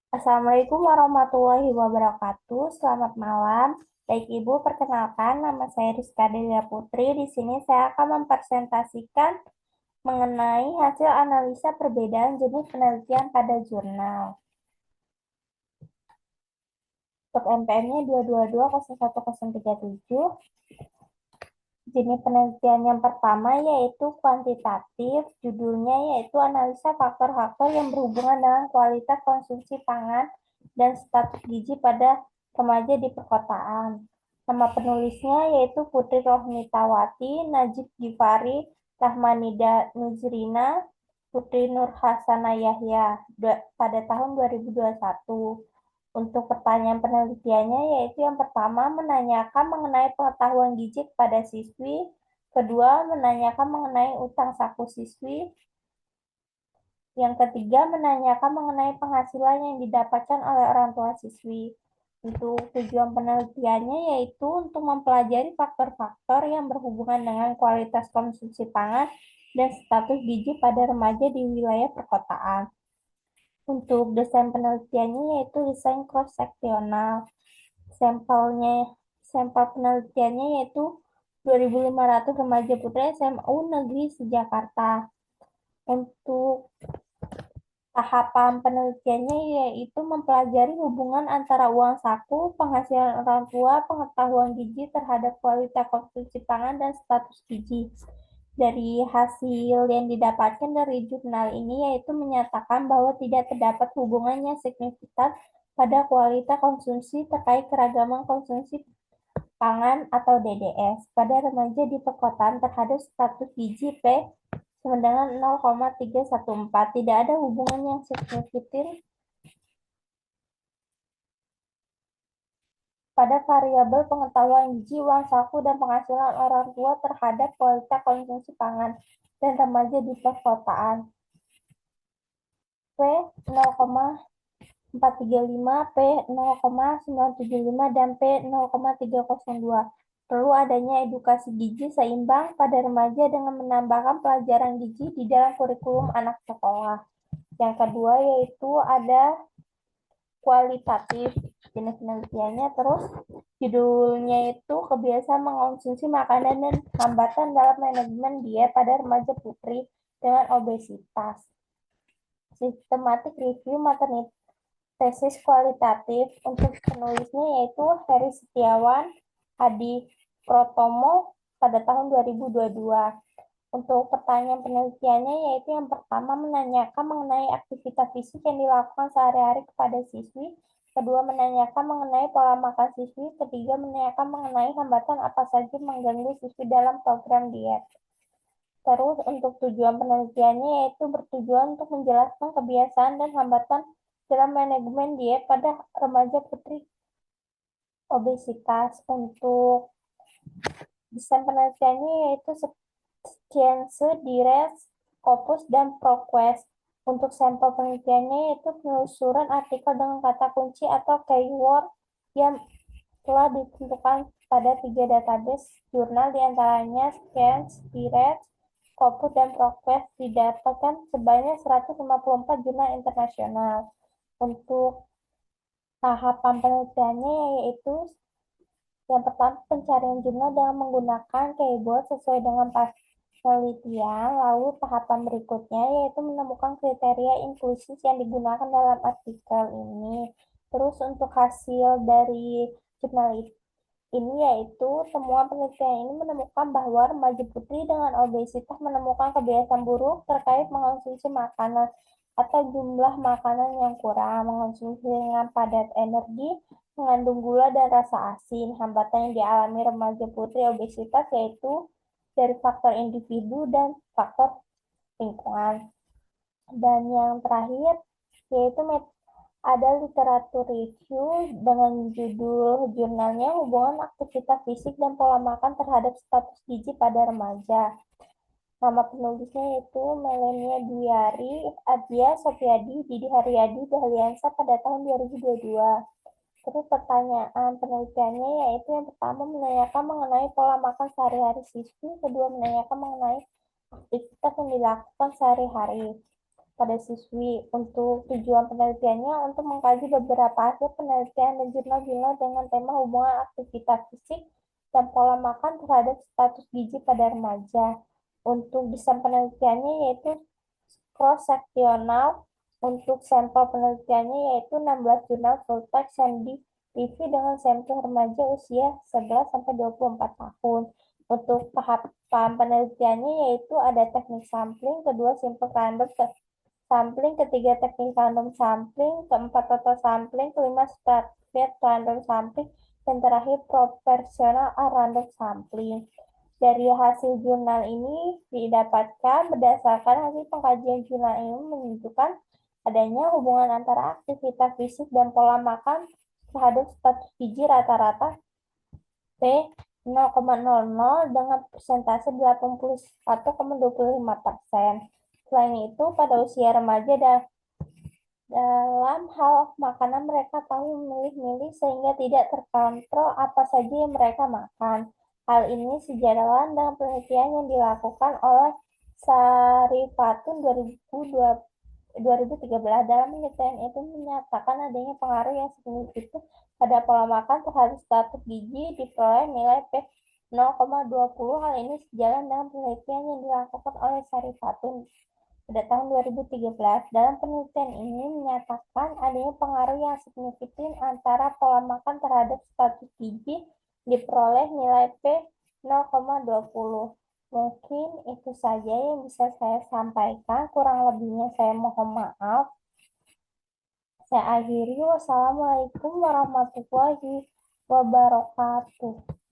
Assalamualaikum warahmatullahi wabarakatuh. Selamat malam. Baik Ibu, perkenalkan nama saya Rizka Delia Putri. Di sini saya akan mempresentasikan mengenai hasil analisa perbedaan jenis penelitian pada jurnal. Untuk NPM-nya 2220137. Jenis penelitian yang pertama yaitu kuantitatif, judulnya yaitu analisa faktor-faktor yang berhubungan dengan kualitas konsumsi pangan dan status gizi pada remaja di perkotaan. Nama penulisnya yaitu Putri Rohmitawati, Najib Gifari, Rahmanida Nuzrina, Putri Nur Hasana Yahya pada tahun 2021. Untuk pertanyaan penelitiannya yaitu yang pertama menanyakan mengenai pengetahuan gizi pada siswi, kedua menanyakan mengenai utang saku siswi, yang ketiga menanyakan mengenai penghasilan yang didapatkan oleh orang tua siswi. Untuk tujuan penelitiannya yaitu untuk mempelajari faktor-faktor yang berhubungan dengan kualitas konsumsi pangan dan status gizi pada remaja di wilayah perkotaan. Untuk desain penelitiannya yaitu desain cross-seksional. Sampel penelitiannya yaitu 2.500 remaja putra SMU Negeri Sejakarta. Untuk tahapan penelitiannya yaitu mempelajari hubungan antara uang saku, penghasilan orang tua, pengetahuan gizi terhadap kualitas konsumsi pangan, dan status gizi. Dari hasil yang didapatkan dari jurnal ini yaitu menyatakan bahwa tidak terdapat hubungannya signifikan pada kualitas konsumsi terkait keragaman konsumsi pangan atau DDS pada remaja di perkotaan terhadap status gizi P sama dengan 0,314. Tidak ada hubungan yang signifikan pada variabel pengetahuan gizi, uang saku, dan penghasilan orang tua terhadap kualitas konsumsi pangan dan remaja di perkotaan. P 0,435, P 0,975, dan P 0,302. Perlu adanya edukasi gizi seimbang pada remaja dengan menambahkan pelajaran gizi di dalam kurikulum anak sekolah. Yang kedua yaitu ada kualitatif. Jenis penelitiannya terus judulnya itu kebiasaan mengonsumsi makanan dan hambatan dalam manajemen diet pada remaja putri dengan obesitas. Sistematik review maternity tesis kualitatif. Untuk penulisnya yaitu Heri Setiawan Adi Protomo pada tahun 2022. Untuk pertanyaan penelitiannya yaitu yang pertama menanyakan mengenai aktivitas fisik yang dilakukan sehari-hari kepada siswi, kedua menanyakan mengenai pola makan siswi, ketiga menanyakan mengenai hambatan apa saja mengganggu siswi dalam program diet. Terus untuk tujuan penelitiannya yaitu bertujuan untuk menjelaskan kebiasaan dan hambatan dalam manajemen diet pada remaja putri obesitas. Untuk desain penelitiannya yaitu Science, Dires, Scopus, dan ProQuest. Untuk sampel penelitiannya yaitu penelusuran artikel dengan kata kunci atau keyword yang telah ditentukan pada 3 database jurnal diantaranya Science, Dires, Scopus, dan ProQuest didapatkan sebanyak 154 jurnal internasional. Untuk tahapan penelitiannya yaitu yang pertama pencarian jurnal dengan menggunakan keyword sesuai dengan penelitian. Lalu tahapan berikutnya yaitu menemukan kriteria inklusi yang digunakan dalam artikel ini. Terus untuk hasil dari jurnal ini yaitu temuan penelitian ini menemukan bahwa remaja putri dengan obesitas menemukan kebiasaan buruk terkait mengonsumsi makanan atau jumlah makanan yang kurang, mengonsumsi dengan padat energi, mengandung gula dan rasa asin. Hambatan yang dialami remaja putri obesitas yaitu dari faktor individu dan faktor lingkungan. Dan yang terakhir yaitu ada literatur review dengan judul jurnalnya hubungan aktivitas fisik dan pola makan terhadap status gizi pada remaja. Nama penulisnya yaitu Melania Duyari, Adia Sofiadi, Didi Haryadi, Dahliansa pada tahun 2022. Terus pertanyaan penelitiannya yaitu yang pertama menanyakan mengenai pola makan sehari-hari siswi, kedua menanyakan mengenai aktivitas yang dilakukan sehari-hari. pada siswi. Untuk tujuan penelitiannya untuk mengkaji beberapa hasil penelitian dan jurnal-jurnal dengan tema hubungan aktivitas fisik dan pola makan terhadap status gizi pada remaja. Untuk desain penelitiannya yaitu cross-seksional. Untuk sampel penelitiannya yaitu 16 jurnal full text yang di TV dengan sampel remaja usia 11 sampai 24 tahun. Untuk tahapan penelitiannya yaitu ada teknik sampling, kedua simple random sampling, ketiga teknik random sampling, keempat total sampling, kelima stratified random sampling, dan terakhir proportional random sampling. Dari hasil jurnal ini didapatkan berdasarkan hasil pengkajian jurnal ini menunjukkan adanya hubungan antara aktivitas fisik dan pola makan terhadap status gizi rata-rata P 0,00 dengan persentase 81,25%. Selain itu, pada usia remaja dalam hal makanan mereka tahu memilih-milih sehingga tidak terkontrol apa saja yang mereka makan. Hal ini sejalan dengan penelitian yang dilakukan oleh Sarifatun 2013. Dalam penelitian itu menyatakan adanya pengaruh yang signifikan pada pola makan terhadap status gizi diperoleh nilai P 0,20. Hal ini sejalan dengan penelitian yang dilakukan oleh Sarifatun pada tahun 2013. Dalam penelitian ini menyatakan adanya pengaruh yang signifikan antara pola makan terhadap status gizi diperoleh nilai P 0,20. Mungkin itu saja yang bisa saya sampaikan. Kurang lebihnya saya mohon maaf. Saya akhiri. Wassalamualaikum warahmatullahi wabarakatuh.